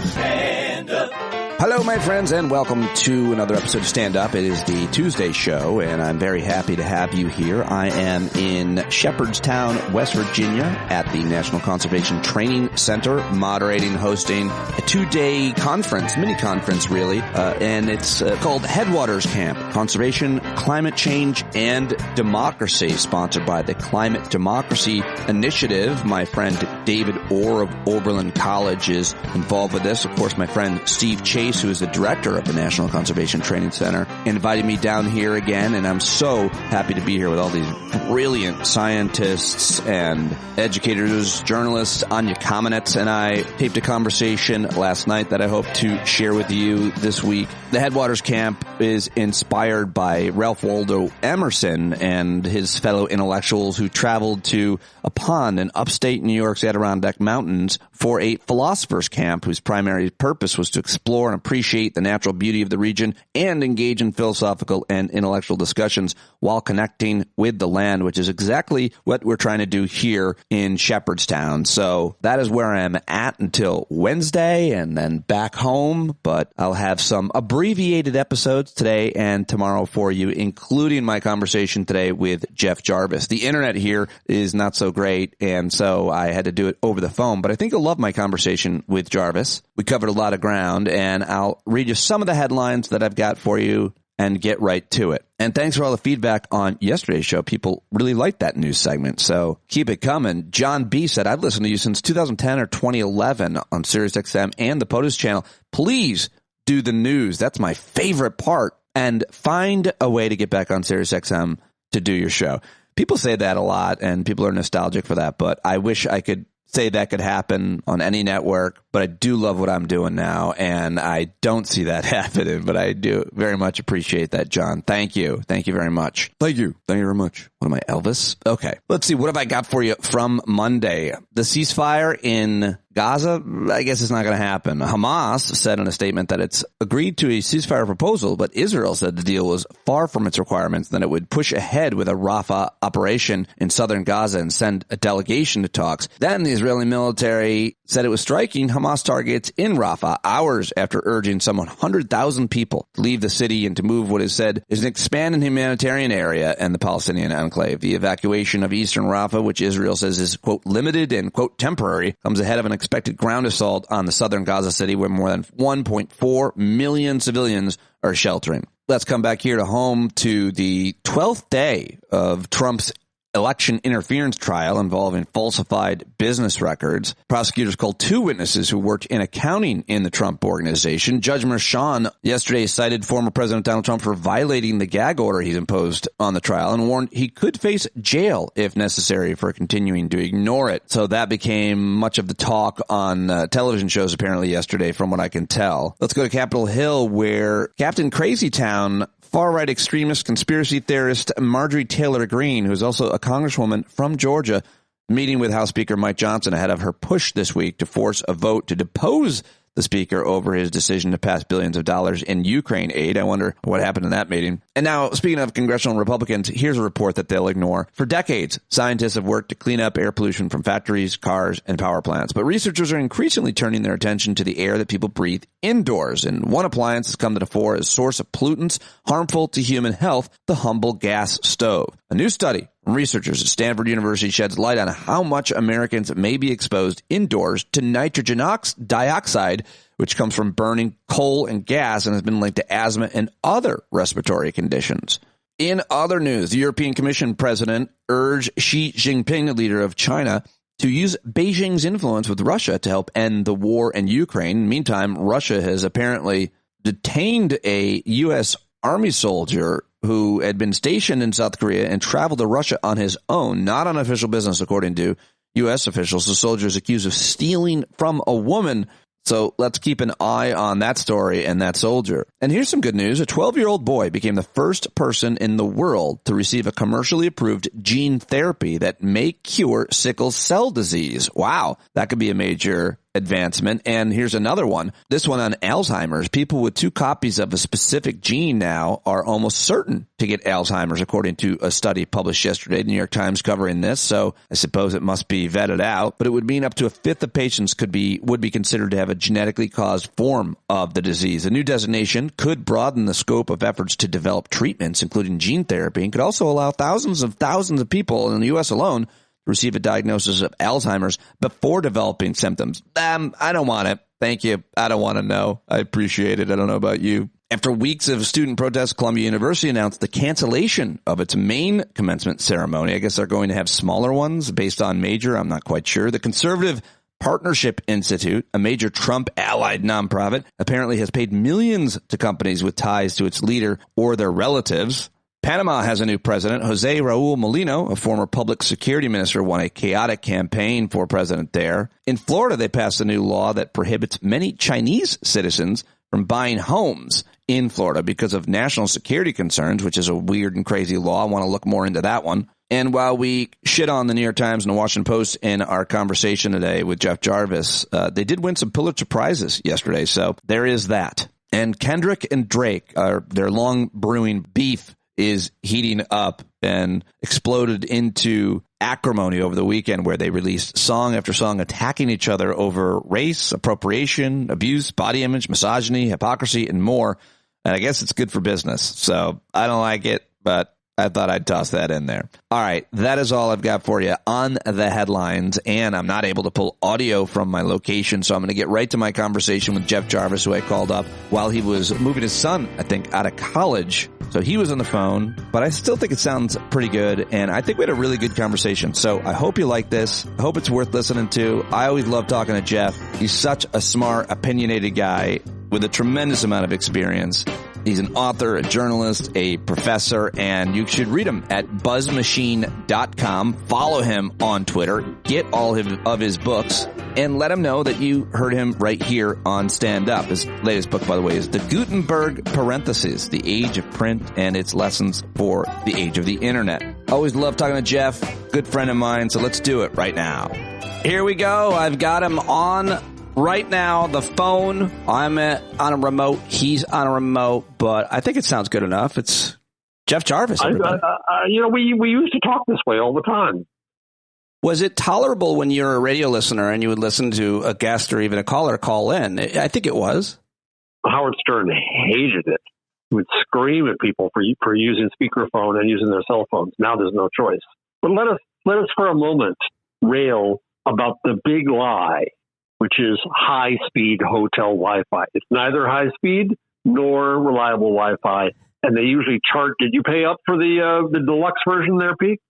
Stand Up. Hello, my friends, and welcome to another episode of Stand Up. It is the Tuesday show, and I'm very happy to have you here. I am in Shepherdstown, West Virginia, at the National Conservation Training Center, moderating, hosting a two-day conference, mini-conference, really, and it's called Headwaters Camp, Conservation, Climate Change, and Democracy, sponsored by the Climate Democracy Initiative. My friend David Orr of Oberlin College is involved with this. Of course, my friend Steve Chase, who is the director of the National Conservation Training Center, invited me down here again, and I'm so happy to be here with all these brilliant scientists and educators, journalists. Anya Kamenetz and I taped a conversation last night that I hope to share with you this week. The Headwaters Camp is inspired by Ralph Waldo Emerson and his fellow intellectuals who traveled to a pond in upstate New York's Adirondack Mountains for a philosopher's camp whose primary purpose was to explore and appreciate the natural beauty of the region and engage in philosophical and intellectual discussions while connecting with the land, which is exactly what we're trying to do here in Shepherdstown. So that is where I'm at until Wednesday and then back home, but I'll have some abbreviated episodes today and tomorrow for you, including my conversation today with Jeff Jarvis. The internet here is not so great, and so I had to do it over the phone, but I think you'll love my conversation with Jarvis. We covered a lot of ground, and I'll read you some of the headlines that I've got for you and get right to it. And thanks for all the feedback on yesterday's show. People really liked that news segment, so keep it coming. John B. said, I've listened to you since 2010 or 2011 on SiriusXM and the POTUS channel. Please do the news. That's my favorite part. And find a way to get back on SiriusXM to do your show. People say that a lot, and people are nostalgic for that, but I wish I could say that could happen on any network, but I do love what I'm doing now, and I don't see that happening, but I do very much appreciate that, John. Thank you. Thank you very much. Thank you. Thank you very much. What am I, Elvis? Okay. Let's see. What have I got for you from Monday? The ceasefire in Gaza, I guess it's not going to happen. Hamas said in a statement that it's agreed to a ceasefire proposal, but Israel said the deal was far from its requirements, that it would push ahead with a Rafah operation in southern Gaza and send a delegation to talks. Then the Israeli military said it was striking Hamas targets in Rafah hours after urging some 100,000 people to leave the city and to move what is said is an expanded humanitarian area and the Palestinian enclave. The evacuation of eastern Rafah, which Israel says is, quote, limited and, quote, temporary, comes ahead of an expected ground assault on the southern Gaza city where more than 1.4 million civilians are sheltering. Let's come back here to home to the 12th day of Trump's election interference trial involving falsified business records. Prosecutors called two witnesses who worked in accounting in the Trump organization. Judge Merchan yesterday cited former President Donald Trump for violating the gag order he's imposed on the trial and warned he could face jail if necessary for continuing to ignore it. So that became much of the talk on television shows apparently yesterday, from what I can tell. Let's go to Capitol Hill, where Captain Crazy Town far-right extremist conspiracy theorist Marjorie Taylor Greene, who's also a congresswoman from Georgia, meeting with House Speaker Mike Johnson ahead of her push this week to force a vote to depose the speaker over his decision to pass billions of dollars in Ukraine aid. I wonder what happened in that meeting. And now, speaking of congressional Republicans, here's a report that they'll ignore. For decades, scientists have worked to clean up air pollution from factories, cars, and power plants. But researchers are increasingly turning their attention to the air that people breathe indoors. And one appliance has come to the fore as a source of pollutants harmful to human health, the humble gas stove. A new study from researchers at Stanford University sheds light on how much Americans may be exposed indoors to nitrogen dioxide, which comes from burning coal and gas and has been linked to asthma and other respiratory conditions. In other news, the European Commission president urged Xi Jinping, the leader of China, to use Beijing's influence with Russia to help end the war in Ukraine. Meantime, Russia has apparently detained a U.S. Army soldier who had been stationed in South Korea and traveled to Russia on his own, not on official business, according to U.S. officials. The soldier is accused of stealing from a woman. So let's keep an eye on that story and that soldier. And here's some good news. A 12-year-old boy became the first person in the world to receive a commercially approved gene therapy that may cure sickle cell disease. Wow, that could be a major advancement. And here's another one. This one on Alzheimer's. People with 2 copies of a specific gene now are almost certain to get Alzheimer's, according to a study published yesterday, the New York Times covering this. So I suppose it must be vetted out, but it would mean up to a fifth of patients would be considered to have a genetically caused form of the disease. A new designation could broaden the scope of efforts to develop treatments, including gene therapy, and could also allow thousands of people in the U.S. alone receive a diagnosis of Alzheimer's before developing symptoms. I don't want it. Thank you. I don't want to know. I appreciate it. I don't know about you. After weeks of student protests, Columbia University announced the cancellation of its main commencement ceremony. I guess they're going to have smaller ones based on major. I'm not quite sure. The Conservative Partnership Institute, a major Trump-allied nonprofit, apparently has paid millions to companies with ties to its leader or their relatives. Panama has a new president. Jose Raul Molino, a former public security minister, won a chaotic campaign for president there. In Florida, they passed a new law that prohibits many Chinese citizens from buying homes in Florida because of national security concerns, which is a weird and crazy law. I want to look more into that one. And while we shit on the New York Times and the Washington Post in our conversation today with Jeff Jarvis, they did win some Pulitzer Prizes yesterday, so there is that. And Kendrick and Drake, their long brewing beef is heating up and exploded into acrimony over the weekend, where they released song after song attacking each other over race, appropriation, abuse, body image, misogyny, hypocrisy, and more. And I guess it's good for business. So I don't like it, but I thought I'd toss that in there. All right, that is all I've got for you on the headlines, and I'm not able to pull audio from my location, so I'm going to get right to my conversation with Jeff Jarvis, who I called up while he was moving his son, I think, out of college. So he was on the phone, but I still think it sounds pretty good, and I think we had a really good conversation. So I hope you like this. I hope it's worth listening to. I always love talking to Jeff. He's such a smart, opinionated guy with a tremendous amount of experience. He's an author, a journalist, a professor, and you should read him at buzzmachine.com. Follow him on Twitter, get all of his books, and let him know that you heard him right here on Stand Up. His latest book, by the way, is The Gutenberg Parenthesis, The Age of Print and Its Lessons for the Age of the Internet. Always love talking to Jeff, good friend of mine, so let's do it right now. Here we go. I've got him on right now, the phone. I'm on a remote. He's on a remote, but I think it sounds good enough. It's Jeff Jarvis. We used to talk this way all the time. Was it tolerable when you were a radio listener and you would listen to a guest or even a caller call in? I think it was. Howard Stern hated it. He would scream at people for using speakerphone and using their cell phones. Now there's no choice. But let us for a moment rail about the big lie, which is high-speed hotel Wi-Fi. It's neither high-speed nor reliable Wi-Fi, and they usually charge. Did you pay up for the deluxe version there, Pete?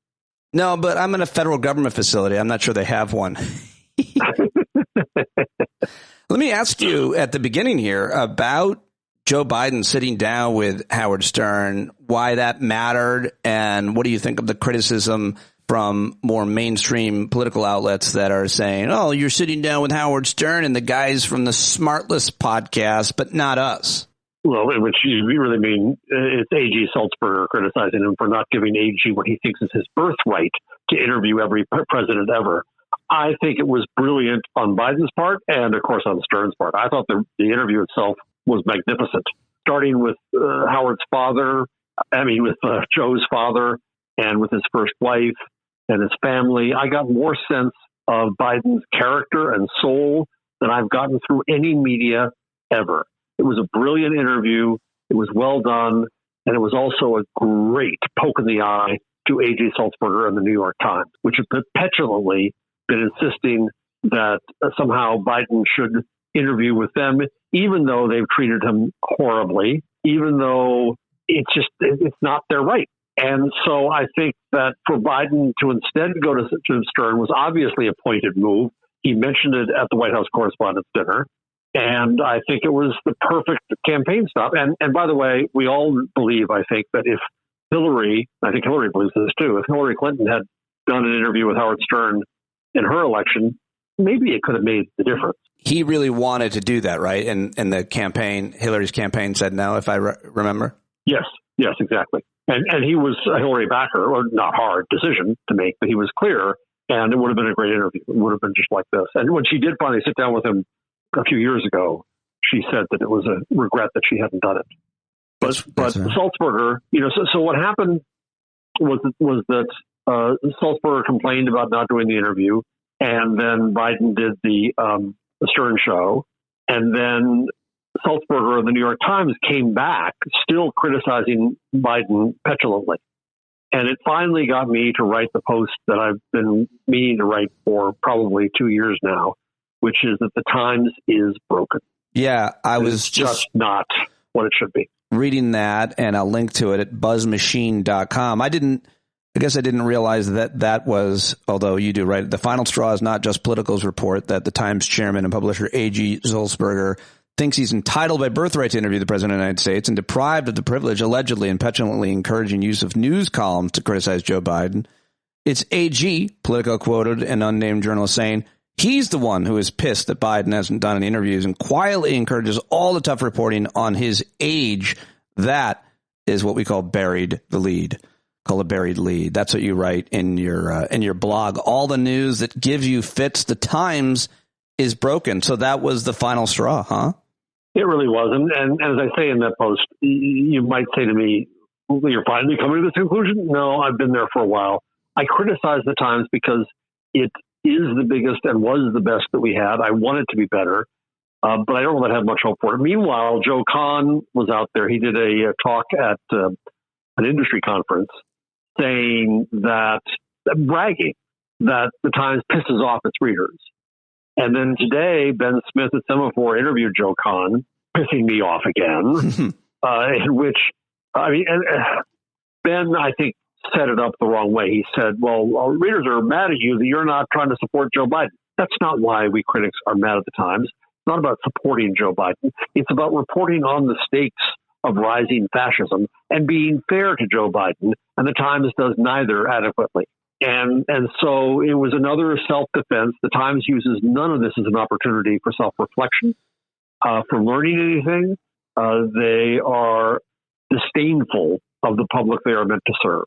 No, but I'm in a federal government facility. I'm not sure they have one. Let me ask you at the beginning here about Joe Biden sitting down with Howard Stern, why that mattered, and what do you think of the criticism from more mainstream political outlets that are saying, oh, you're sitting down with Howard Stern and the guys from the Smartless podcast, but not us? Well, which you really mean it's A.G. Salzberger criticizing him for not giving A.G. what he thinks is his birthright to interview every president ever. I think it was brilliant on Biden's part and, of course, on Stern's part. I thought the interview itself was magnificent, starting with Howard's father, with Joe's father and with his first wife and his family. I got more sense of Biden's character and soul than I've gotten through any media ever. It was a brilliant interview. It was well done. And it was also a great poke in the eye to A.J. Salzberger and the New York Times, which have petulantly been insisting that somehow Biden should interview with them, even though they've treated him horribly, even though it's not their right. And so I think that for Biden to instead go to Stern was obviously a pointed move. He mentioned it at the White House Correspondents' Dinner. And I think it was the perfect campaign stop. And by the way, we all believe, I think, that if Hillary believes this too, if Hillary Clinton had done an interview with Howard Stern in her election, maybe it could have made the difference. He really wanted to do that, right? And the campaign, Hillary's campaign said no, if I remember. Yes, exactly. And he was a Hillary backer, or not hard decision to make, but he was clear And it would have been a great interview. It would have been just like this. And when she did finally sit down with him a few years ago, she said that it was a regret that she hadn't done it. But Sulzberger, so what happened was that Sulzberger complained about not doing the interview, and then Biden did the Stern show, and then Sulzberger of the New York Times came back, still criticizing Biden petulantly. And it finally got me to write the post that I've been meaning to write for probably 2 years now, which is that the Times is broken. Yeah, I was just not what it should be. Reading that, and I'll link to it at buzzmachine.com. I guess I didn't realize that was, although you do, right? The final straw is not just Politico's report that the Times chairman and publisher A.G. Sulzberger thinks he's entitled by birthright to interview the president of the United States and deprived of the privilege, allegedly and petulantly encouraging use of news columns to criticize Joe Biden. It's AG, Politico quoted an unnamed journalist saying, he's the one who is pissed that Biden hasn't done any interviews and quietly encourages all the tough reporting on his age. That is what we call buried the lead. Call a buried lead. That's what you write in your blog. All the news that gives you fits, the Times is broken. So that was the final straw, huh? It really was. And as I say in that post, you might say to me, you're finally coming to this conclusion? No, I've been there for a while. I criticize the Times because it is the biggest and was the best that we had. I want it to be better, but I don't know that I have much hope for it. Meanwhile, Joe Kahn was out there. He did a talk at an industry conference saying that, bragging that the Times pisses off its readers. And then today, Ben Smith at Semaphore interviewed Joe Kahn, pissing me off again, in which, Ben, I think, set it up the wrong way. He said, well, our readers are mad at you that you're not trying to support Joe Biden. That's not why we critics are mad at the Times. It's not about supporting Joe Biden. It's about reporting on the stakes of rising fascism and being fair to Joe Biden. And the Times does neither adequately. And so it was another self-defense. The Times uses none of this as an opportunity for self-reflection, for learning anything. They are disdainful of the public they are meant to serve.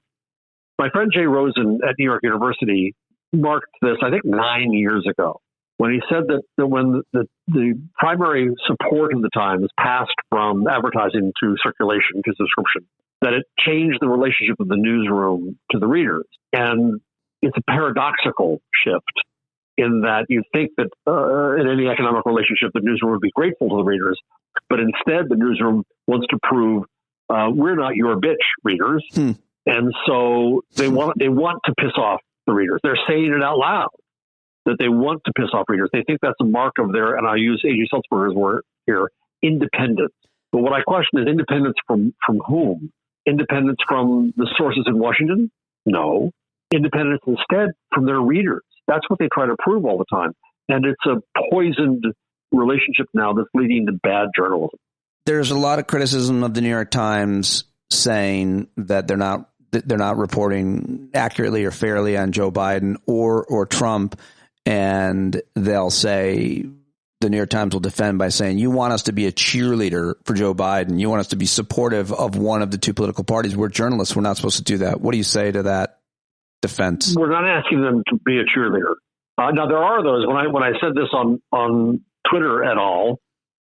My friend Jay Rosen at New York University marked this, I think, 9 years ago, when he said that when the primary support of the Times passed from advertising to circulation to subscription, that it changed the relationship of the newsroom to the readers. And it's a paradoxical shift in that you think that in any economic relationship, the newsroom would be grateful to the readers, but instead the newsroom wants to prove we're not your bitch, readers. And so they want to piss off the readers. They're saying it out loud that they want to piss off readers. They think that's a mark of their, and I use A.G. Sulzberger's word here, independence. But what I question is independence from whom? Independence from the sources in Washington? No. Independence instead from their readers. That's what they try to prove all the time. And it's a poisoned relationship now that's leading to bad journalism. There's a lot of criticism of the New York Times saying that they're not reporting accurately or fairly on Joe Biden or Trump. And they'll say, the New York Times will defend by saying, you want us to be a cheerleader for Joe Biden. You want us to be supportive of one of the two political parties. We're journalists. We're not supposed to do that. What do you say to that defense? We're not asking them to be a cheerleader. Now, there are those. When I said this on Twitter et al.,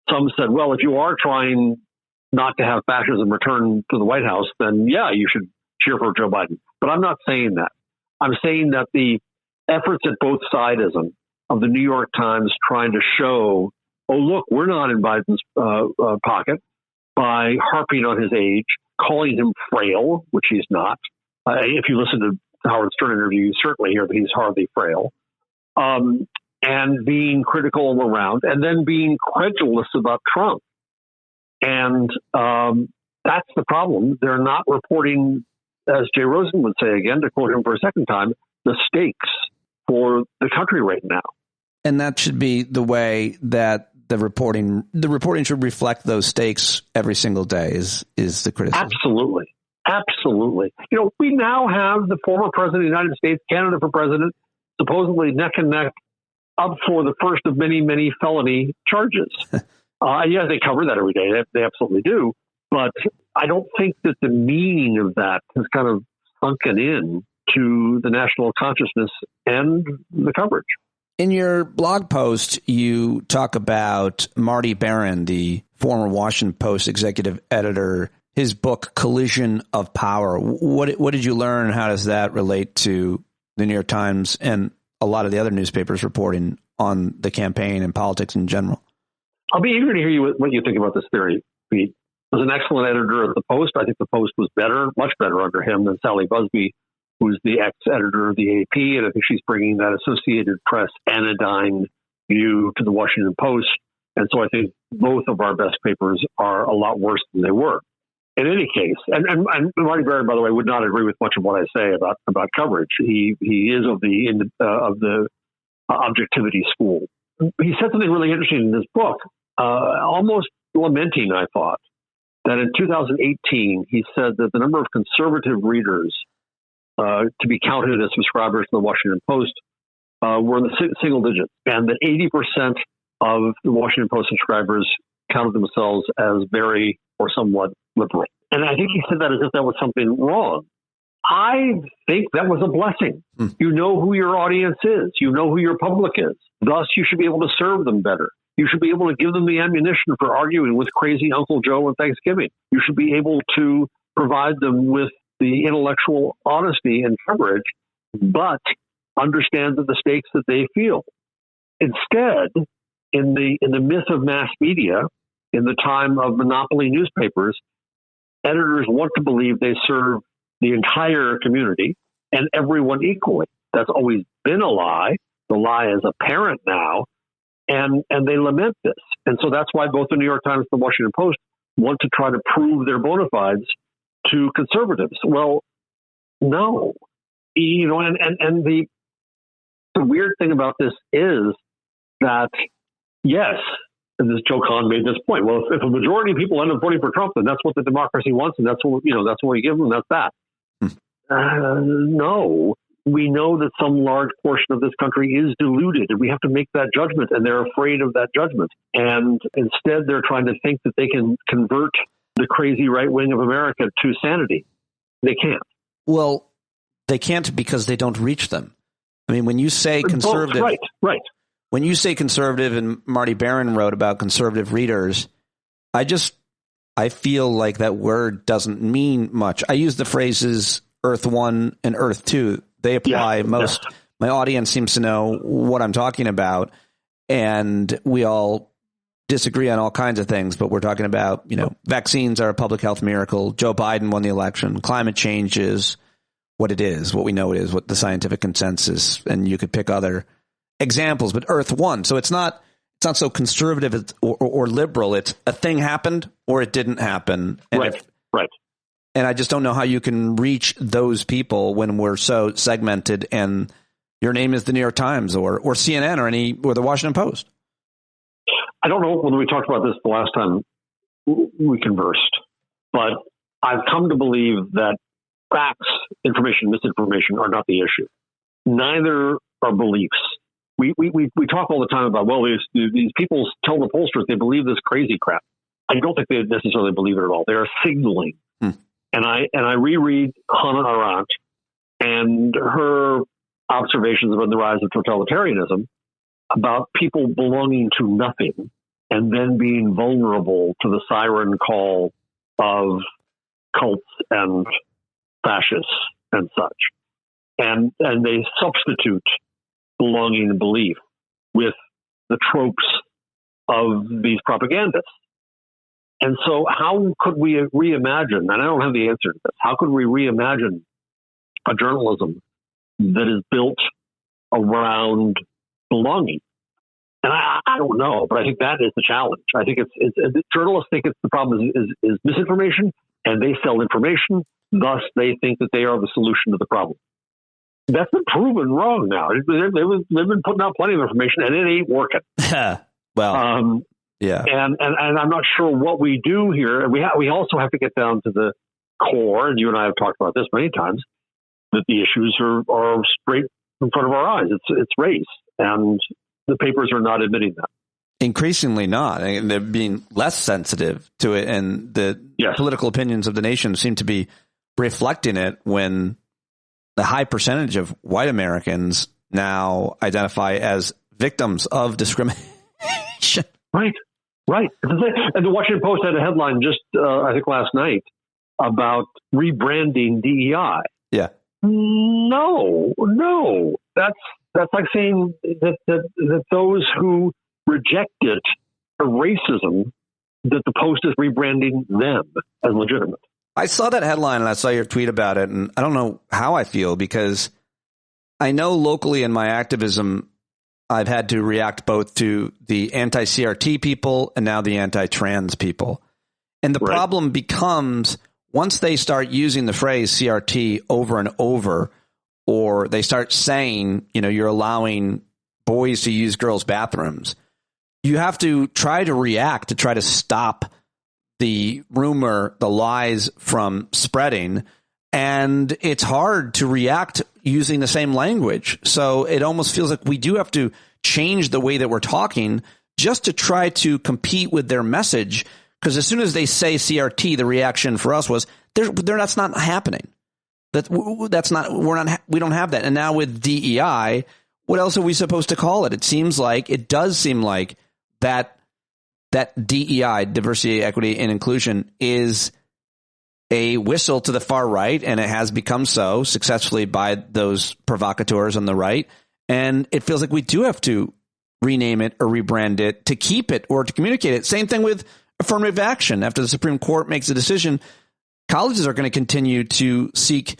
some said, well, if you are trying not to have fascism return to the White House, then, yeah, you should cheer for Joe Biden. But I'm not saying that. I'm saying that the efforts at both sidism of the New York Times trying to show, oh, look, we're not in Biden's pocket, by harping on his age, calling him frail, which he's not. If you listen to the Howard Stern interview, you certainly hear that he's hardly frail. And being critical around, and then being credulous about Trump. And that's the problem. They're not reporting, as Jay Rosen would say again, to quote him for a second time, the stakes for the country right now. And that should be the way that the reporting should reflect those stakes every single day is the criticism. Absolutely. We now have the former president of the United States, candidate for president, supposedly neck and neck up for the first of many, many felony charges. Yeah, they cover that every day. They absolutely do. But I don't think that the meaning of that has kind of sunken in to the national consciousness and the coverage. In your blog post, you talk about Marty Baron, the former Washington Post executive editor, his book, Collision of Power. What did you learn? How does that relate to the New York Times and a lot of the other newspapers reporting on the campaign and politics in general? I'll be eager to hear what you think about this theory, Pete. Was an excellent editor at the Post. I think the Post was better, much better under him than Sally Busby, who's the ex-editor of the AP, and I think she's bringing that Associated Press anodyne view to the Washington Post. And so I think both of our best papers are a lot worse than they were. In any case, and Marty Baron, by the way, would not agree with much of what I say about coverage. He is of the objectivity school. He said something really interesting in his book, almost lamenting, I thought, that in 2018, he said that the number of conservative readers to be counted as subscribers to the Washington Post were in the single digits, and that 80% of the Washington Post subscribers counted themselves as very or somewhat liberal. And I think he said that as if that was something wrong. I think that was a blessing. You know who your audience is. You know who your public is. Thus, you should be able to serve them better. You should be able to give them the ammunition for arguing with crazy Uncle Joe on Thanksgiving. You should be able to provide them with the intellectual honesty and coverage, but understand the stakes that they feel. Instead, in the myth of mass media, in the time of monopoly newspapers, editors want to believe they serve the entire community and everyone equally. That's always been a lie. The lie is apparent now, and they lament this. And so that's why both the New York Times and the Washington Post want to try to prove their bona fides to conservatives. Well, no. And the weird thing about this is that, yes, and this Joe Kahn made this point. Well, if a majority of people end up voting for Trump, then that's what the democracy wants, and that's what we give them. That's that. No, we know that some large portion of this country is deluded, and we have to make that judgment, and they're afraid of that judgment. And instead, they're trying to think that they can convert the crazy right wing of America to sanity. They can't. Well, they can't because they don't reach them. I mean, when you say conservative, right. When you say conservative, and Marty Baron wrote about conservative readers, I feel like that word doesn't mean much. I use the phrases Earth 1 and Earth 2. They apply most. Yeah. My audience seems to know what I'm talking about, and we all disagree on all kinds of things, but we're talking about, vaccines are a public health miracle. Joe Biden won the election. Climate change is what it is, what we know it is, what the scientific consensus, and you could pick other examples, but Earth 1. So it's not so conservative or liberal. It's a thing happened or it didn't happen. And right. And I just don't know how you can reach those people when we're so segmented and your name is the New York Times or CNN or the Washington Post. I don't know whether we talked about this the last time we conversed, but I've come to believe that facts, information, misinformation are not the issue. Neither are beliefs. We talk all the time about, well, these people tell the pollsters they believe this crazy crap. I don't think they necessarily believe it at all. They are signaling. And I reread Hannah Arendt and her observations about the rise of totalitarianism, about people belonging to nothing and then being vulnerable to the siren call of cults and fascists and such. And they substitute belonging and belief with the tropes of these propagandists. And so how could we reimagine, and I don't have the answer to this, how could we reimagine a journalism that is built around belonging? And I don't know, but I think that is the challenge. I think it's journalists think it's the problem is misinformation, and they sell information. Thus, they think that they are the solution to the problem. That's been proven wrong now. They've been putting out plenty of information, and it ain't working. Well, yeah. And I'm not sure what we do here. We also have to get down to the core, and you and I have talked about this many times, that the issues are straight in front of our eyes. It's race, and the papers are not admitting that. Increasingly not. And they're being less sensitive to it, and the political opinions of the nation seem to be reflecting it when the high percentage of white Americans now identify as victims of discrimination. Right. And the Washington Post had a headline just, I think last night about rebranding DEI. Yeah. No. That's like saying that those who reject it are racism, that the Post is rebranding them as legitimate. I saw that headline and I saw your tweet about it, and I don't know how I feel, because I know locally in my activism, I've had to react both to the anti-CRT people and now the anti-trans people. And the problem becomes, once they start using the phrase CRT over and over, or they start saying, you're allowing boys to use girls' bathrooms, you have to try to react to try to stop the rumor, the lies from spreading. And it's hard to react using the same language. So it almost feels like we do have to change the way that we're talking just to try to compete with their message. Because as soon as they say CRT, the reaction for us was, that's not happening. We don't have that. And now with DEI, what else are we supposed to call it? It does seem like that DEI, diversity, equity, and inclusion, is a whistle to the far right, and it has become so successfully by those provocateurs on the right. And it feels like we do have to rename it or rebrand it to keep it or to communicate it. Same thing with affirmative action. After the Supreme Court makes a decision, colleges are going to continue to seek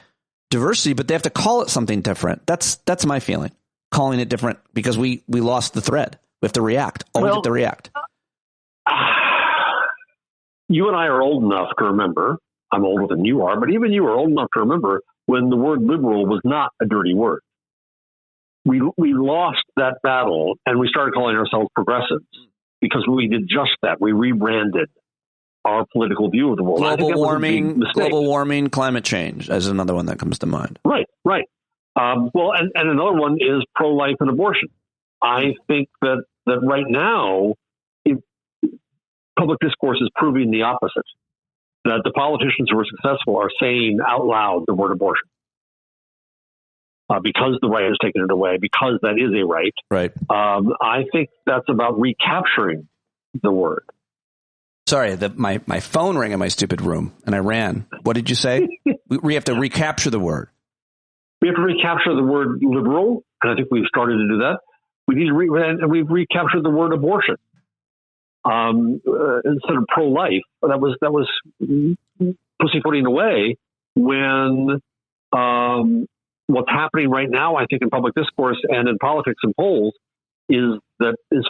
diversity, but they have to call it something different. That's my feeling. Calling it different because we lost the thread. We have to react. Always have to react. You and I are old enough to remember. I'm older than you are, but even you are old enough to remember when the word liberal was not a dirty word. We lost that battle, and we started calling ourselves progressives because we did just that. We rebranded our political view of the world. Global warming, climate change as another one that comes to mind. Right. Well, and another one is pro-life and abortion. I think that right now, public discourse is proving the opposite. That the politicians who are successful are saying out loud the word abortion. Because the right has taken it away, because that is a right. Right. I think that's about recapturing the word. Sorry, my phone rang in my stupid room, and I ran. What did you say? We have to recapture the word. We have to recapture the word liberal, and I think we've started to do that. We need to we've recaptured the word abortion instead of pro-life. That was pussyfooting away when what's happening right now, I think, in public discourse and in politics and polls is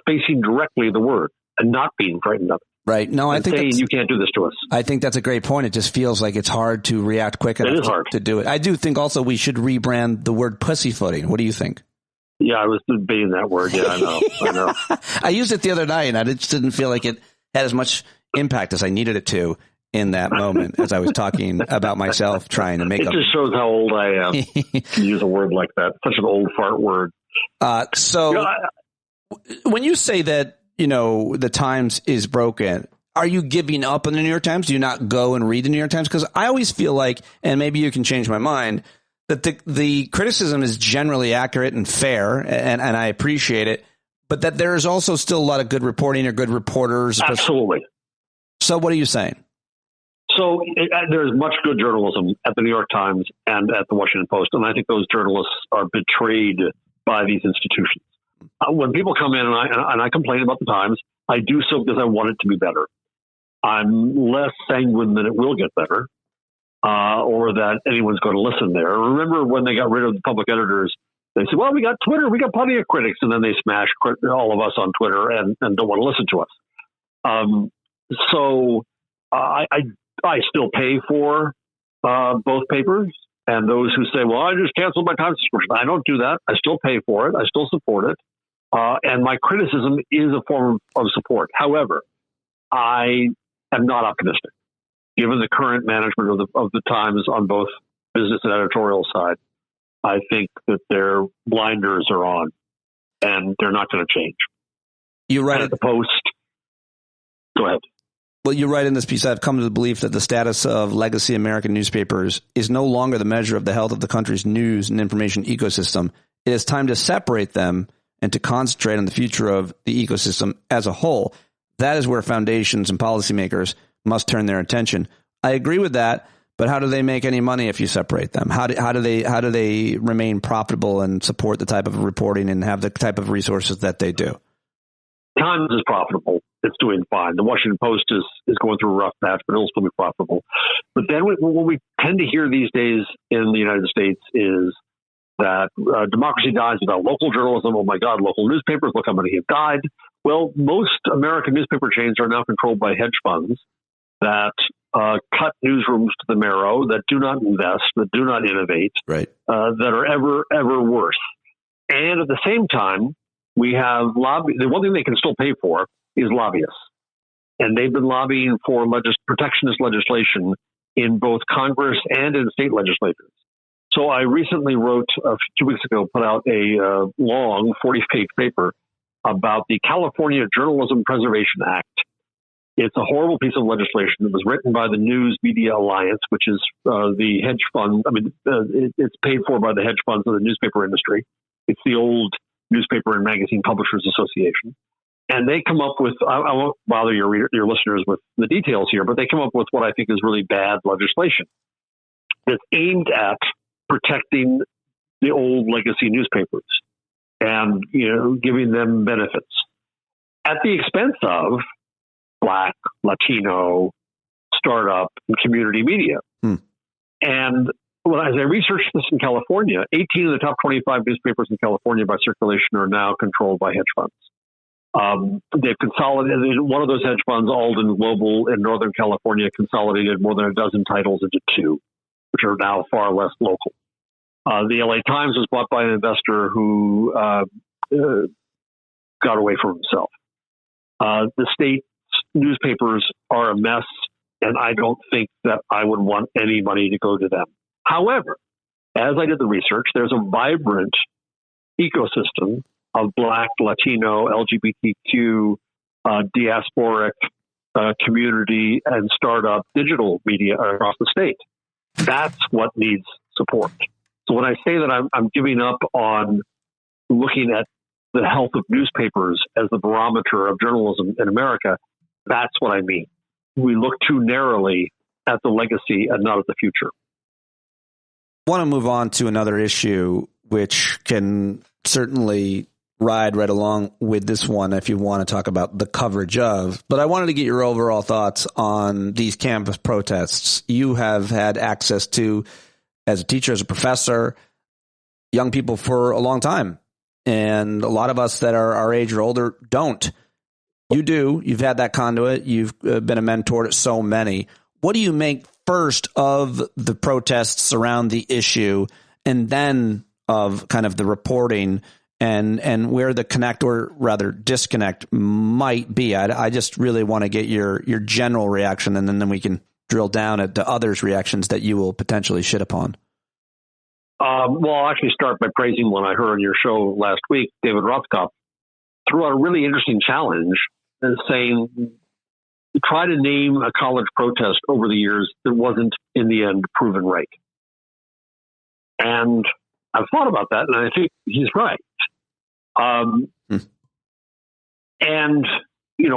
facing directly the word and not being frightened of it. Right. No, I think saying you can't do this to us. I think that's a great point. It just feels like it's hard to react quick enough to do it. I do think also we should rebrand the word pussyfooting. What do you think? Yeah, I was debating that word. Yeah, I know. I used it the other night, and I just didn't feel like it had as much impact as I needed it to in that moment as I was talking about myself trying to make it. Just shows how old I am to use a word like that. Such an old fart word. When you say that, the Times is broken, are you giving up on the New York Times? Do you not go and read the New York Times? Because I always feel like, and maybe you can change my mind, that the criticism is generally accurate and fair, and I appreciate it, but that there is also still a lot of good reporting or good reporters. Absolutely. So what are you saying? So there's much good journalism at the New York Times and at the Washington Post, and I think those journalists are betrayed by these institutions. When people come in and I complain about the Times, I do so because I want it to be better. I'm less sanguine that it will get better, or that anyone's going to listen there. Remember when they got rid of the public editors, they said, well, we got Twitter, we got plenty of critics, and then they smash all of us on Twitter and don't want to listen to us. So I still pay for both papers, and those who say, well, I just canceled my Times subscription. I don't do that. I still pay for it. I still support it. And my criticism is a form of support. However, I am not optimistic. Given the current management of the Times on both business and editorial side, I think that their blinders are on, and they're not going to change. You're right. And at the Post, go ahead. Well, you write in this piece, I've come to the belief that the status of legacy American newspapers is no longer the measure of the health of the country's news and information ecosystem. It is time to separate them and to concentrate on the future of the ecosystem as a whole. That is where foundations and policymakers must turn their attention. I agree with that, but how do they make any money if you separate them? How do they remain profitable and support the type of reporting and have the type of resources that they do? Times is profitable. It's doing fine. The Washington Post is going through a rough patch, but it'll still be profitable. But then what we tend to hear these days in the United States is that democracy dies without local journalism. Oh my God, local newspapers, look how many have died. Well, most American newspaper chains are now controlled by hedge funds that cut newsrooms to the marrow, that do not invest, that do not innovate, right. That are ever worse. And at the same time, we have the one thing they can still pay for is lobbyists. And they've been lobbying for protectionist legislation in both Congress and in state legislatures. So I recently wrote, 2 weeks ago, put out a long 40-page paper about the California Journalism Preservation Act. It's a horrible piece of legislation that was written by the News Media Alliance, which is the hedge fund. I mean, it's paid for by the hedge funds of the newspaper industry. It's the old Newspaper and Magazine Publishers Association. And they come up with, I won't bother your listeners with the details here, but they come up with what I think is really bad legislation that's aimed at protecting the old legacy newspapers and, giving them benefits at the expense of Black, Latino, startup, and community media. And as I researched this in California, 18 of the top 25 newspapers in California by circulation are now controlled by hedge funds. They've consolidated. One of those hedge funds, Alden Global in Northern California, consolidated more than a dozen titles into two, which are now far less local. The LA Times was bought by an investor who got away from himself. The state newspapers are a mess, and I don't think that I would want any money to go to them. However, as I did the research, there's a vibrant ecosystem of Black, Latino, LGBTQ, diasporic community and startup digital media across the state. That's what needs support. So when I say that I'm giving up on looking at the health of newspapers as the barometer of journalism in America, that's what I mean. We look too narrowly at the legacy and not at the future. I want to move on to another issue, which can certainly ride right along with this one if you want to talk about the coverage of. But I wanted to get your overall thoughts on these campus protests. You have had access to, as a teacher, as a professor, young people for a long time. And a lot of us that are our age or older don't. You do. You've had that conduit. You've been a mentor to so many. What do you make first of the protests around the issue, and then of kind of the reporting and where the connect or rather disconnect might be? I just really want to get your general reaction, and then we can drill down at the others' reactions that you will potentially shit upon. Well, I'll actually start by praising one I heard on your show last week. David Rothkopf threw out a really interesting challenge and saying, try to name a college protest over the years that wasn't in the end proven right. And I've thought about that, and I think he's right. And,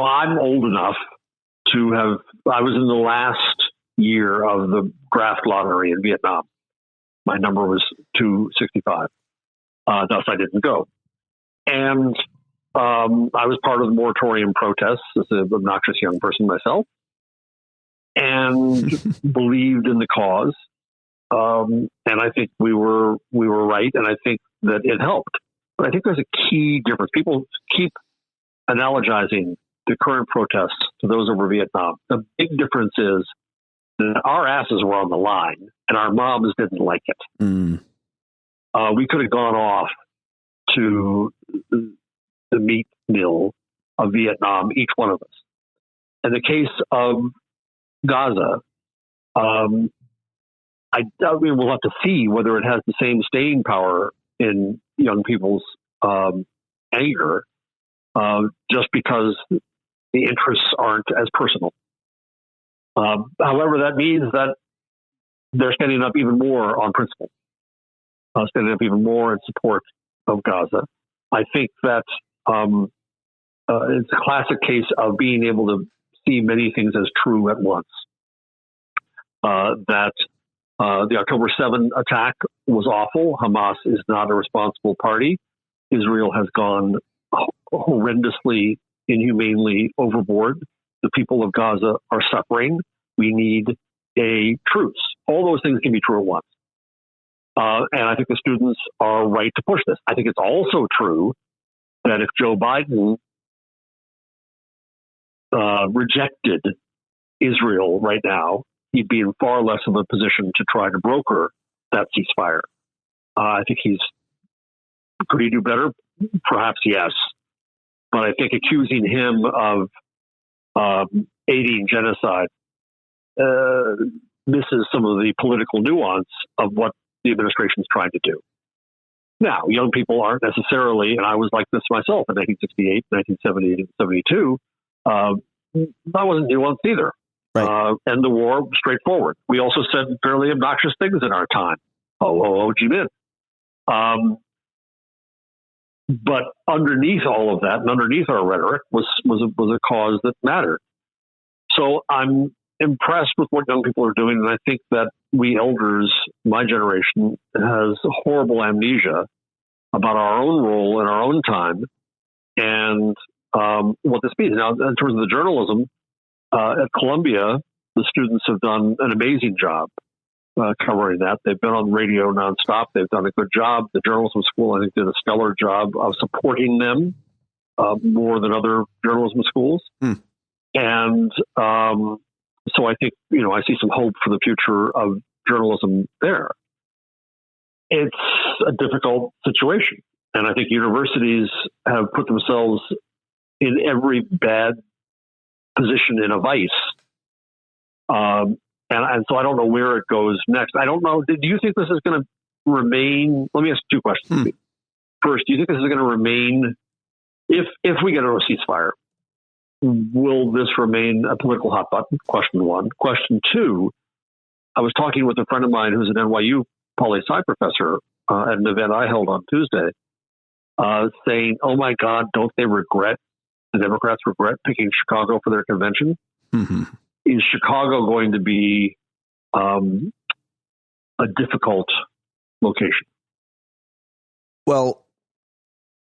I'm old enough to I was in the last year of the draft lottery in Vietnam. My number was 265. Thus I didn't go. And I was part of the moratorium protests as an obnoxious young person myself, and believed in the cause. And I think we were right, and I think that it helped. But I think there's a key difference. People keep analogizing the current protests to those over Vietnam. The big difference is that our asses were on the line, and our moms didn't like it. We could have gone off to the meat mill of Vietnam, each one of us. In the case of Gaza, we'll have to see whether it has the same staying power in young people's anger, just because the interests aren't as personal. However, that means that they're standing up even more on principle, standing up even more in support of Gaza. I think that it's a classic case of being able to see many things as true at once. That the October 7 attack was awful. Hamas is not a responsible party. Israel has gone horrendously, inhumanely overboard. The people of Gaza are suffering. We need a truce. All those things can be true at once. And I think the students are right to push this. I think it's also true that if Joe Biden rejected Israel right now, he'd be in far less of a position to try to broker that ceasefire. I think could he do better? Perhaps yes. But I think accusing him of aiding genocide misses some of the political nuance of what the administration is trying to do. Now, young people aren't necessarily, and I was like this myself in 1968, 1978, and 72, that wasn't nuanced either. Right. And the war, straightforward. We also said fairly obnoxious things in our time. Ho Chi Minh. But underneath all of that, and underneath our rhetoric, was a cause that mattered. So I'm impressed with what young people are doing, and I think that we elders, my generation, has horrible amnesia about our own role in our own time and what this means. Now, in terms of the journalism, at Columbia, the students have done an amazing job covering that. They've been on radio nonstop. They've done a good job. The journalism school, I think, did a stellar job of supporting them more than other journalism schools. And so I think, I see some hope for the future of journalism there. It's a difficult situation. And I think universities have put themselves in every bad position in a vice. And so I don't know where it goes next. I don't know. Do you think this is going to remain? Let me ask two questions. First, do you think this is going to remain, if we get a ceasefire, will this remain a political hot button? Question one. Question two, I was talking with a friend of mine who's an NYU poli-sci professor at an event I held on Tuesday, saying, oh my God, don't the Democrats regret picking Chicago for their convention? Mm-hmm. Is Chicago going to be a difficult location? Well,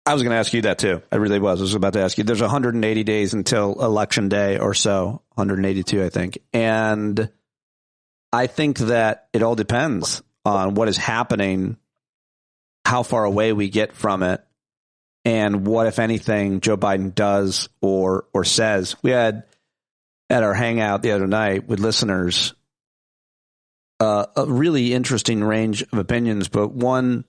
I was going to ask you that too. I really was. I was about to ask you. There's 180 days until Election Day or so, 182, I think. And I think that it all depends on what is happening, how far away we get from it, and what, if anything, Joe Biden does or says. We had at our hangout the other night with listeners a really interesting range of opinions, but one,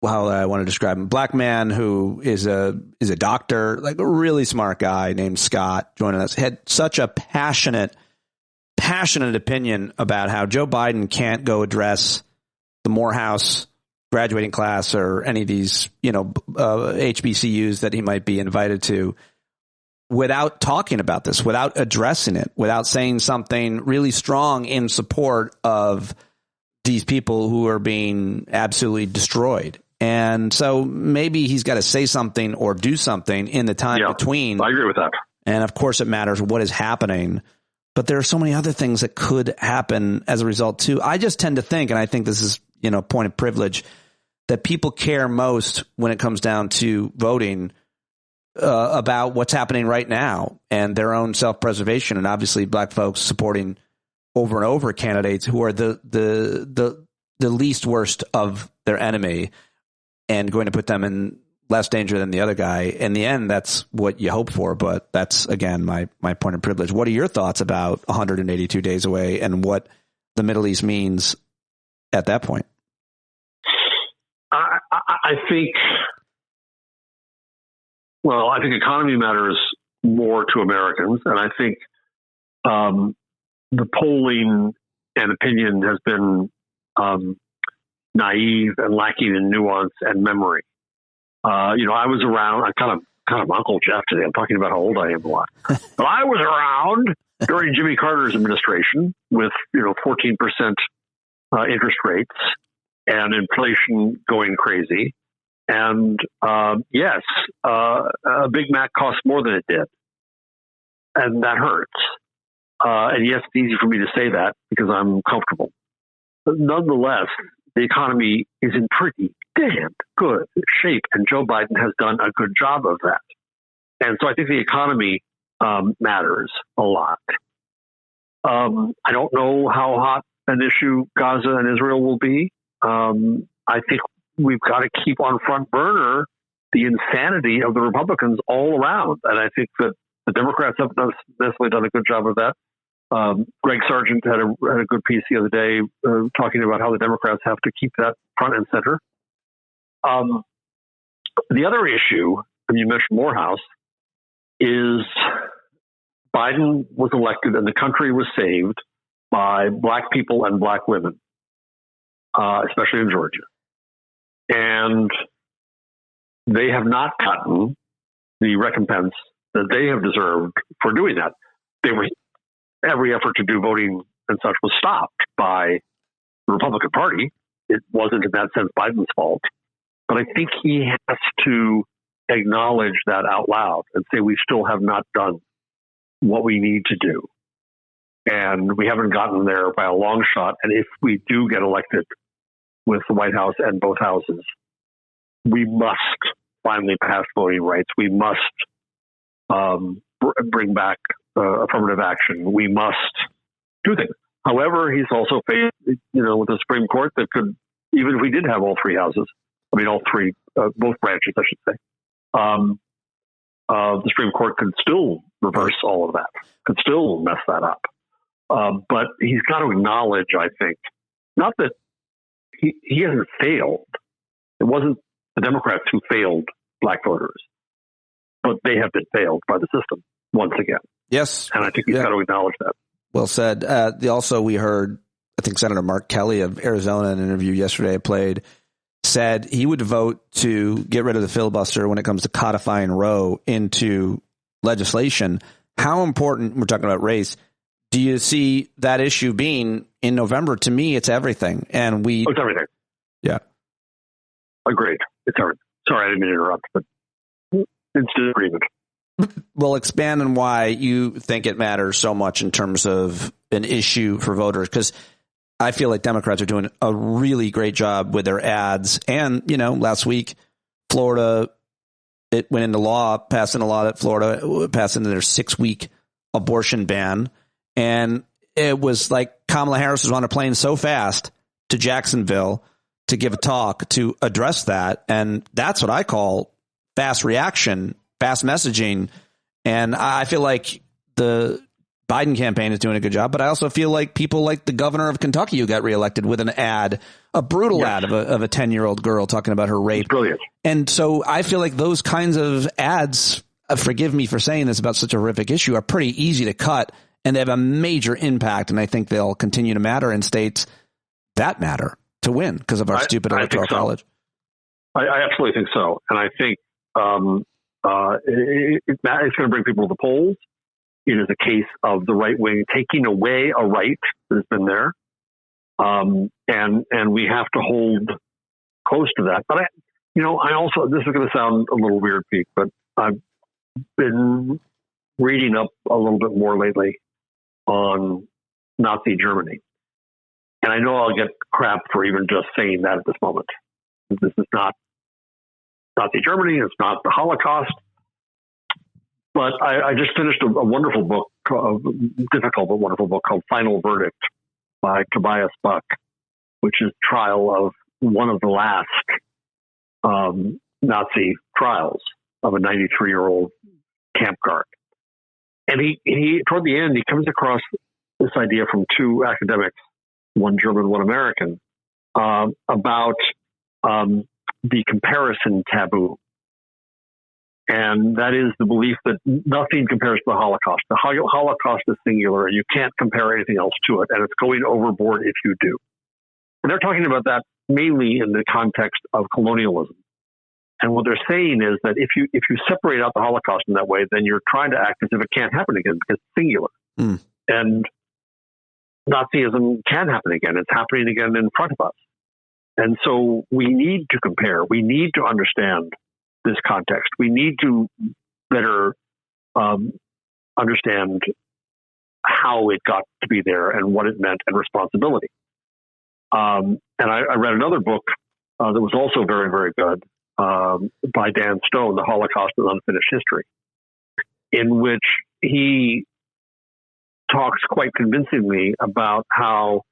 how I want to describe him, black man who is a doctor, like a really smart guy named Scott, joining us, had such a passionate opinion about how Joe Biden can't go address the Morehouse graduating class or any of these, HBCUs that he might be invited to without talking about this, without addressing it, without saying something really strong in support of these people who are being absolutely destroyed. And so maybe he's got to say something or do something in the time between. I agree with that. And of course it matters what is happening, but there are so many other things that could happen as a result too. I just tend to think, and I think this is, point of privilege, that people care most when it comes down to voting about what's happening right now and their own self-preservation. And obviously black folks supporting over and over candidates who are the least worst of their enemy and going to put them in less danger than the other guy. In the end, that's what you hope for. But that's, again, my point of privilege. What are your thoughts about 182 days away and what the Middle East means at that point? I think economy matters more to Americans. And I think the polling and opinion has been naive and lacking in nuance and memory. I was around, I kind of kind of Uncle Jeff today. I'm talking about how old I am a lot. But I was around during Jimmy Carter's administration with 14% interest rates and inflation going crazy. And yes, a Big Mac costs more than it did. And that hurts. And yes, it's easy for me to say that because I'm comfortable. But nonetheless, the economy is in pretty damn good shape, and Joe Biden has done a good job of that. And so I think the economy matters a lot. I don't know how hot an issue Gaza and Israel will be. I think we've got to keep on front burner the insanity of the Republicans all around. And I think that the Democrats have necessarily done a good job of that. Greg Sargent had a good piece the other day talking about how the Democrats have to keep that front and center. The other issue, and you mentioned Morehouse, is Biden was elected and the country was saved by black people and black women, especially in Georgia. And they have not gotten the recompense that they have deserved for doing that. Every effort to do voting and such was stopped by the Republican Party. It wasn't in that sense Biden's fault. But I think he has to acknowledge that out loud and say we still have not done what we need to do. And we haven't gotten there by a long shot. And if we do get elected with the White House and both houses, we must finally pass voting rights. We must bring back affirmative action. We must do things. However, he's also faced, with the Supreme Court that could, even if we did have all three houses, all three, both branches, I should say, the Supreme Court could still reverse all of that, could still mess that up. But he's got to acknowledge, I think, not that he hasn't failed. It wasn't the Democrats who failed black voters, but they have been failed by the system once again. Yes. And I think he's got to acknowledge that. Well said. Also, we heard, I think Senator Mark Kelly of Arizona, in an interview yesterday I played, said he would vote to get rid of the filibuster when it comes to codifying Roe into legislation. How important, we're talking about race, do you see that issue being in November? To me, it's everything. And it's everything. Yeah. Agreed. It's everything. Sorry, I didn't mean to interrupt, but instant agreement. Well, expand on why you think it matters so much in terms of an issue for voters, because I feel like Democrats are doing a really great job with their ads. And, last week, Florida, it went into law, passed into law that Florida passed into their 6-week abortion ban. And it was like Kamala Harris was on a plane so fast to Jacksonville to give a talk to address that. And that's what I call fast reaction, fast messaging. And I feel like the Biden campaign is doing a good job, but I also feel like people like the governor of Kentucky who got reelected with an ad, a brutal ad of a 10-year-old girl talking about her rape. Brilliant. And so I feel like those kinds of ads, forgive me for saying this about such a horrific issue, are pretty easy to cut, and they have a major impact. And I think they'll continue to matter in states that matter to win because of our stupid electoral college. I absolutely think so. And I think it's going to bring people to the polls. It is a case of the right wing taking away a right that has been there. And we have to hold close to that. But I also, this is going to sound a little weird, Pete, but I've been reading up a little bit more lately on Nazi Germany. And I know I'll get crap for even just saying that at this moment. This is not Nazi Germany. It's not the Holocaust. But I just finished a wonderful book, difficult but wonderful book called Final Verdict by Tobias Buck, which is trial of one of the last Nazi trials of a 93-year-old camp guard. And he toward the end, he comes across this idea from two academics, one German, one American, about the comparison taboo. And that is the belief that nothing compares to the Holocaust. The Holocaust is singular, and you can't compare anything else to it, and it's going overboard if you do. And they're talking about that mainly in the context of colonialism. And what they're saying is that if you separate out the Holocaust in that way, then you're trying to act as if it can't happen again because it's singular. And Nazism can happen again. It's happening again in front of us. And so we need to compare. We need to understand this context. We need to better understand how it got to be there and what it meant and responsibility. And I read another book that was also very, very good by Dan Stone, The Holocaust and Unfinished History, in which he talks quite convincingly about how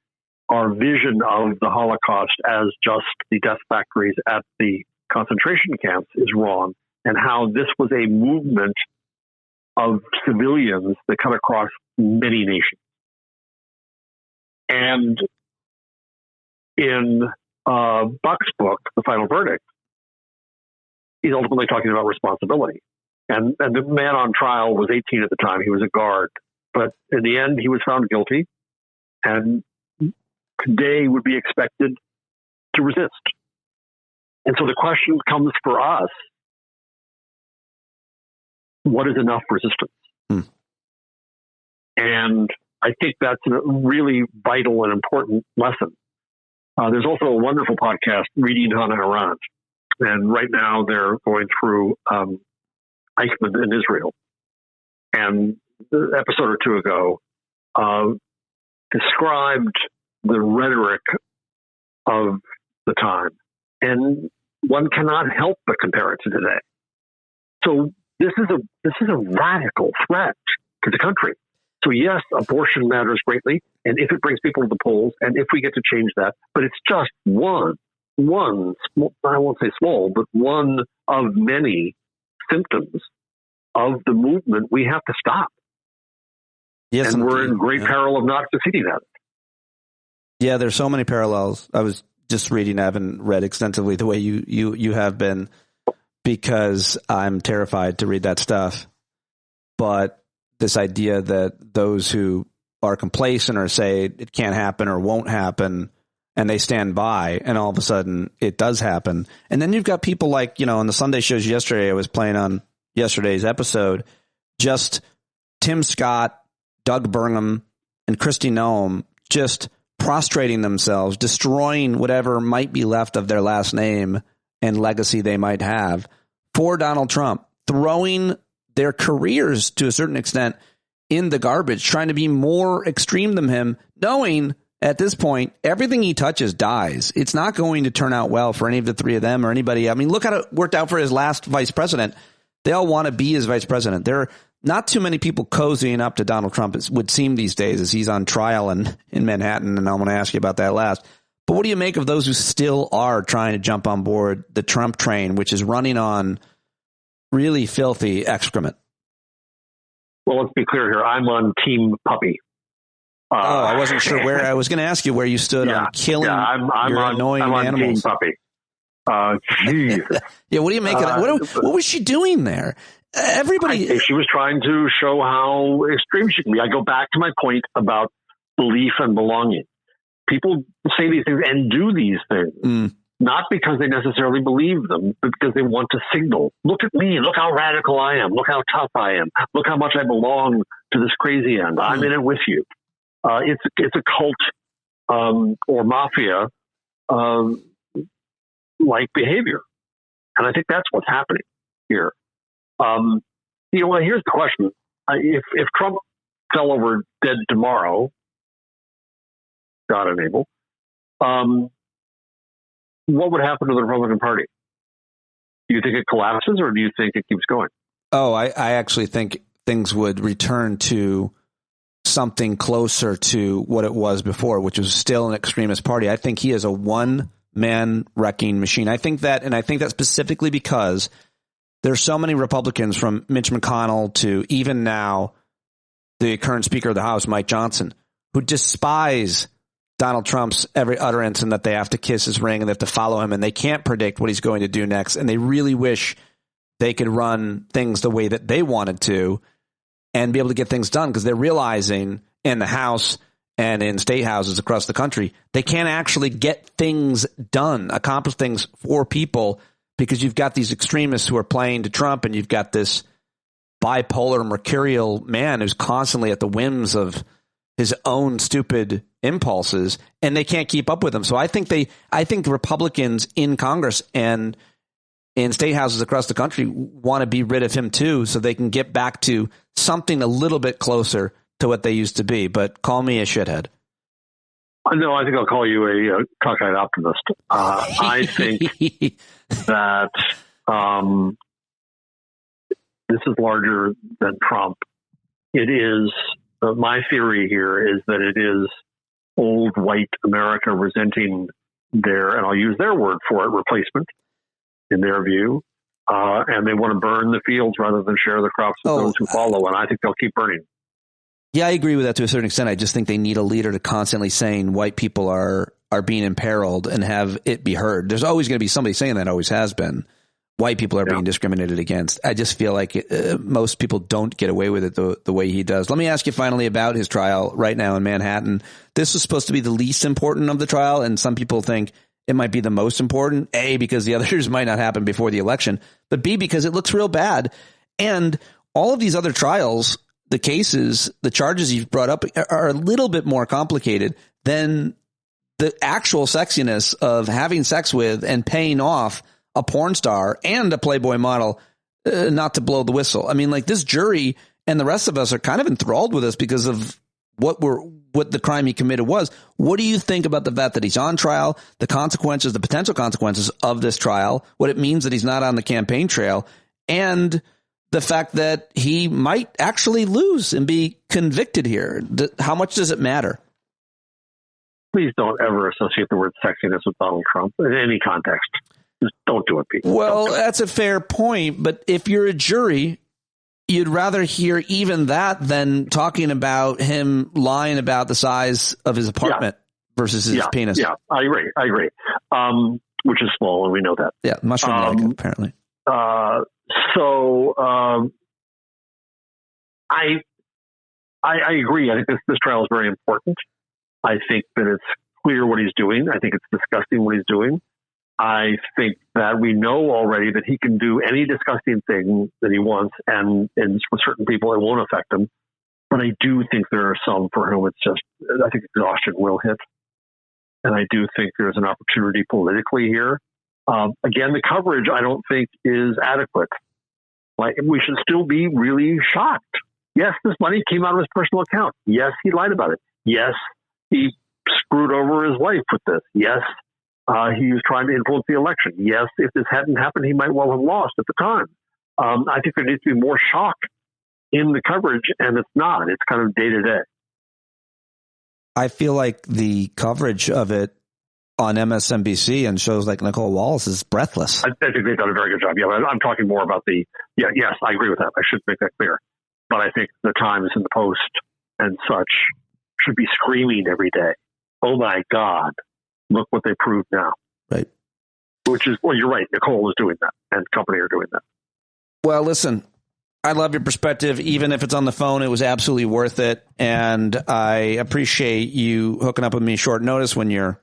our vision of the Holocaust as just the death factories at the concentration camps is wrong, and how this was a movement of civilians that cut across many nations. And in Buck's book, The Final Verdict, he's ultimately talking about responsibility. And the man on trial was 18 at the time. He was a guard. But in the end, he was found guilty and today would be expected to resist. And so the question comes for us, what is enough resistance? And I think that's a really vital and important lesson. There's also a wonderful podcast, Reading Hannah Arendt. And right now they're going through Eichmann in Israel. And the episode or two ago described the rhetoric of the time. And one cannot help but compare it to today. So this is a radical threat to the country. So yes, abortion matters greatly, and if it brings people to the polls, and if we get to change that, but it's just one, I won't say small, but one of many symptoms of the movement we have to stop. Yes, and we're in great peril of not succeeding at it. Yeah, there's so many parallels. I was just reading, I haven't read extensively the way you have been, because I'm terrified to read that stuff. But this idea that those who are complacent or say it can't happen or won't happen, and they stand by, and all of a sudden it does happen. And then you've got people like, on the Sunday shows yesterday, I was playing on yesterday's episode, just Tim Scott, Doug Burnham, and Kristi Noem just prostrating themselves, destroying whatever might be left of their last name and legacy they might have for Donald Trump, throwing their careers to a certain extent in the garbage, trying to be more extreme than him, knowing at this point, everything he touches dies. It's not going to turn out well for any of the three of them or anybody. I mean, look how it worked out for his last vice president. They all want to be his vice president. There are not too many people cozying up to Donald Trump, it would seem these days, as he's on trial in Manhattan, and I'm going to ask you about that last. But what do you make of those who still are trying to jump on board the Trump train, which is running on really filthy excrement? Well, let's be clear here. I'm on Team Puppy. I wasn't sure where. I was going to ask you where you stood on killing your annoying animals. Team Puppy. Jesus. Yeah, what do you make of that? What was she doing there? Everybody. I think she was trying to show how extreme she can be. I go back to my point about belief and belonging. People say these things and do these things, not because they necessarily believe them, but because they want to signal, look at me, look how radical I am, look how tough I am, look how much I belong to this crazy end. I'm in it with you. It's a cult or mafia like behavior. And I think that's what's happening here. Here's the question. If Trump fell over dead tomorrow, God enable, what would happen to the Republican Party? Do you think it collapses, or do you think it keeps going? Oh, I actually think things would return to something closer to what it was before, which was still an extremist party. I think he is a one-man wrecking machine. I think that specifically because there's so many Republicans, from Mitch McConnell to even now the current Speaker of the House, Mike Johnson, who despise Donald Trump's every utterance, and that they have to kiss his ring and they have to follow him, and they can't predict what he's going to do next. And they really wish they could run things the way that they wanted to and be able to get things done, because they're realizing in the House and in state houses across the country, they can't actually get things done, accomplish things for people, because you've got these extremists who are playing to Trump, and you've got this bipolar, mercurial man who's constantly at the whims of his own stupid impulses, and they can't keep up with him. So I think Republicans in Congress and in state houses across the country want to be rid of him too, so they can get back to something a little bit closer to what they used to be. But call me a shithead. No, I think I'll call you a cockeyed optimist. I think that this is larger than Trump. It is, my theory here is that it is old white America resenting their, and I'll use their word for it, replacement in their view. And they want to burn the fields rather than share the crops with those who follow. And I think they'll keep burning. Yeah, I agree with that to a certain extent. I just think they need a leader to constantly saying white people are being imperiled and have it be heard. There's always going to be somebody saying that, always has been. White people are being discriminated against. I just feel like most people don't get away with it the way he does. Let me ask you finally about his trial right now in Manhattan. This was supposed to be the least important of the trial, and some people think it might be the most important, A, because the others might not happen before the election, but B, because it looks real bad. And all of these other trials, the cases, the charges you've brought up are a little bit more complicated than the actual sexiness of having sex with and paying off a porn star and a Playboy model not to blow the whistle. I mean, like, this jury and the rest of us are kind of enthralled with us because of what the crime he committed was. What do you think about the fact that he's on trial, the consequences, the potential consequences of this trial, what it means that he's not on the campaign trail, and the fact that he might actually lose and be convicted here? How much does it matter? Please don't ever associate the word sexiness with Donald Trump in any context. Just don't do it, people. Well, that's a fair point. But if you're a jury, you'd rather hear even that than talking about him lying about the size of his apartment versus his penis. Yeah, I agree. Which is small, and we know that. Yeah, mushroom leg, apparently. I agree. I think this trial is very important. I think that it's clear what he's doing. I think it's disgusting what he's doing. I think that we know already that he can do any disgusting thing that he wants, and for certain people it won't affect him. But I do think there are some for whom it's just, I think exhaustion will hit. And I do think there's an opportunity politically here. Again, the coverage I don't think is adequate. Like, we should still be really shocked. Yes, this money came out of his personal account. Yes, he lied about it. Yes, he screwed over his wife with this. Yes, he was trying to influence the election. Yes, if this hadn't happened, he might well have lost at the time. I think there needs to be more shock in the coverage, and it's not. It's kind of day to day. I feel like the coverage of it on MSNBC and shows like Nicole Wallace is breathless. I think they've done a very good job. Yeah, I'm talking more about yes, I agree with that. I should make that clear. But I think the Times and the Post and such should be screaming every day, oh my God, look what they proved now. Right. Which is, well, you're right. Nicole is doing that, and company are doing that. Well, listen, I love your perspective. Even if it's on the phone, it was absolutely worth it. And I appreciate you hooking up with me short notice when you're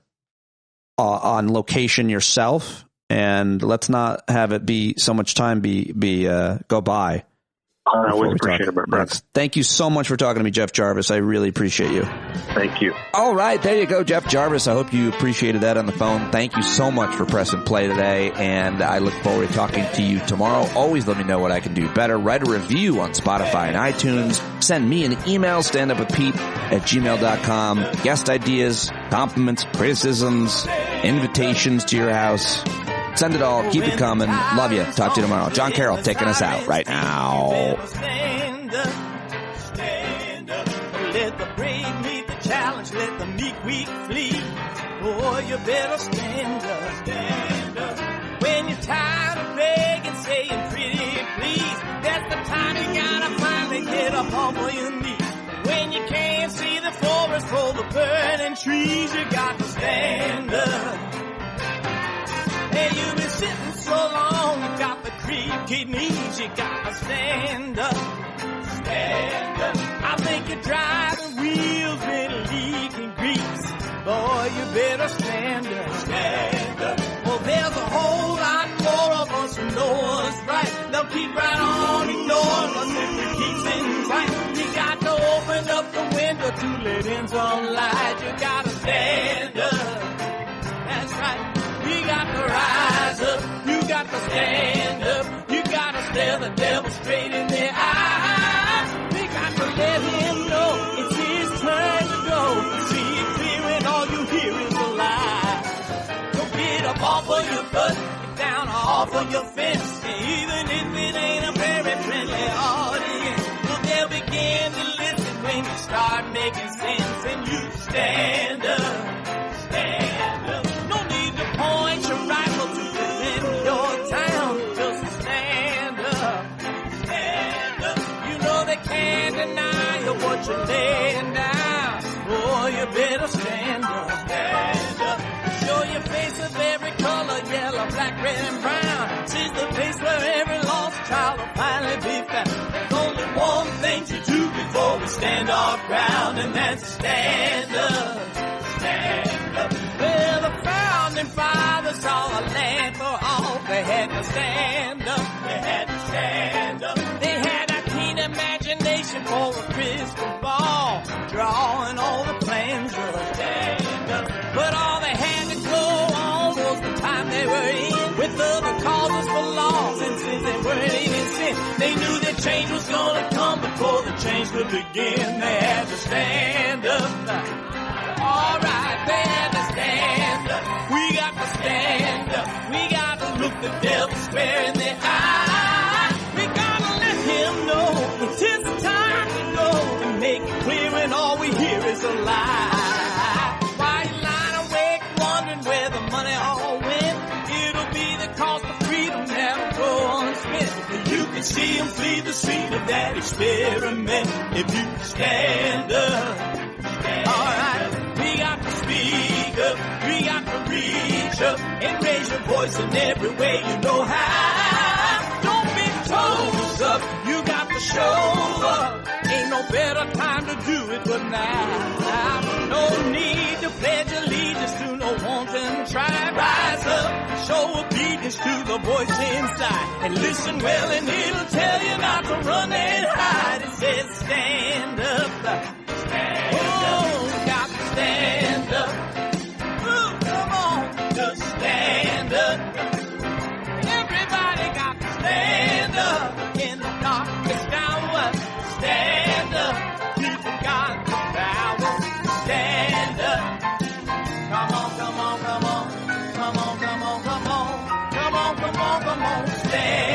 on location yourself. And let's not have it be so much time go by. I always appreciate it, my friend. Thank you so much for talking to me, Jeff Jarvis. I really appreciate you. Thank you. All right, there you go, Jeff Jarvis. I hope you appreciated that on the phone. Thank you so much for pressing play today, and I look forward to talking to you tomorrow. Always let me know what I can do better. Write a review on Spotify and iTunes. Send me an email, standupwithpete@gmail.com. Guest ideas, compliments, criticisms, invitations to your house. Send it all. Keep it coming. Love you. Talk to you tomorrow. John Carroll taking us out right now. Stand up. Let the brave meet the challenge. Let the weak flee. Oh, you better stand up. When you're tired of begging, saying pretty please, that's the time you gotta finally get up on your knees. When you can't see the forest for the burning trees, you got to stand up. Hey, you've been sitting so long, you got the creaky knees, you gotta stand up. I think you're driving wheels with leaking grease. Boy, you better stand up. Well, there's a whole lot more of know what's right. They'll keep right on ignoring us if we keep sitting tight. You got to open up the window to let in some light. You gotta stand up. That's right. We got to rise up. You got to stand up. You got to stare the devil straight in the eye. We got to let him know it's his turn to go. See it clear when all you hear is a lie. Don't get up off of your butt, get down off of your fence. And even if it ain't a very friendly audience, well, they'll begin to listen when you start making sense. And you stand up, stand up. No need to point your rifle to defend your town. Just stand up, stand up. You know they can't deny you what you're laying down. Boy, you better stand up, stand up. Show your face of every color, yellow, black, red, and brown. This is the place where every lost child will finally be found. There's only one thing to do before we stand our ground, and that's stand up, stand up. Well, the founding fathers saw a land for all. They had to stand up, they had to stand up. They had a keen imagination for a crystal ball, drawing all the plans of a stand up. But all they had to go on was the time they were in, with other causes for laws, and since they weren't in sin, they knew that change was gonna come before the change could begin. They had to stand up. All right, they had to stand up. We got to stand up. We got to look the devil square in the eye. We gotta let him know it's his time to go, and make it clear when all we hear is a lie. Why you lying awake wondering where the money all went? It'll be the cost of freedom that'll go unspent. You can see him flee the scene of that experiment if you stand up. All right. We got to speak up, we got to reach up, and raise your voice in every way you know how. Don't be toes up, you got to show up. Ain't no better time to do it but now. No need to pledge allegiance to no wanton tribe. Rise up, show obedience to the voice inside, and listen well and it'll tell you not to run and hide. It says stand up, stand up. Got to stand up. Ooh, come on, just stand up. Everybody got to stand up in the darkest hour. Stand up. People got the power. Stand up. Come on, come on, come on. Come on, come on, come on. Come on, come on, come on. Stand